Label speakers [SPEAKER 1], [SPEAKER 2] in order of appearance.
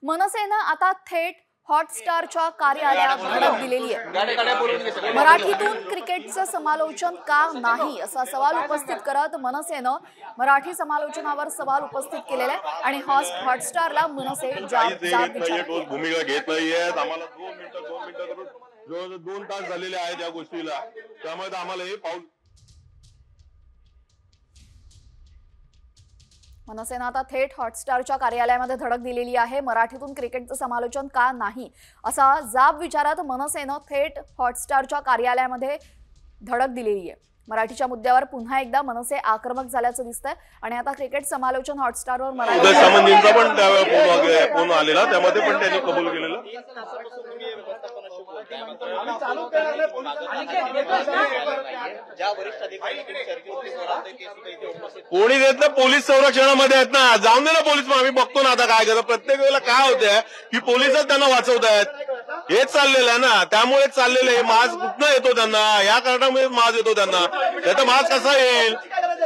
[SPEAKER 1] मनसेनं आता थेट हॉटस्टारच्या कार्यालयात धडक दिलेली आहे। मराठीतून क्रिकेटचं समालोचन का नाही असा सवाल उपस्थित करत मनसेनं मराठी समालोचनावर सवाल उपस्थित केलेला आहे आणि हॉटस्टारला मनसे
[SPEAKER 2] भूमिका घेत नाहीयेत। आम्हाला 2 मिनिटं करून जवळ 2 तास झालेले आहेत या गोष्टीला, त्यामुळे आम्हाला हे पाऊल
[SPEAKER 1] मनसेनं आता थेट हॉटस्टारच्या कार्यालयामध्ये धडक दिलेली आहे। मराठीतून क्रिकेटचं समालोचन का नाही असा जाब विचारत मनसेनं थेट हॉटस्टारच्या कार्यालयामध्ये धडक दिलेली आहे। मराठीच्या मुद्द्यावर पुन्हा एकदा मनसे आक्रमक झाल्याचं दिसतंय आणि आता क्रिकेट समालोचन हॉटस्टारवर मराठी
[SPEAKER 2] संबंधीचा पण त्यावेळेला फोन आलेला, त्यामध्ये पण त्यांनी कबूल केलेलं। कोणी देत ना, पोलीस संरक्षणामध्ये आहेत ना, जाऊन दे ना पोलीस, मग आम्ही बघतो ना आता काय करतात। प्रत्येक वेळेला काय होतंय की पोलीसच त्यांना वाचवत आहेत, हेच चाललेलं आहे ना, त्यामुळे चाललेलं आहे। मास्क कुठनं येतो त्यांना, या कारणामुळे मास्क येतो त्यांना, त्याचा मास्क कसा येईल?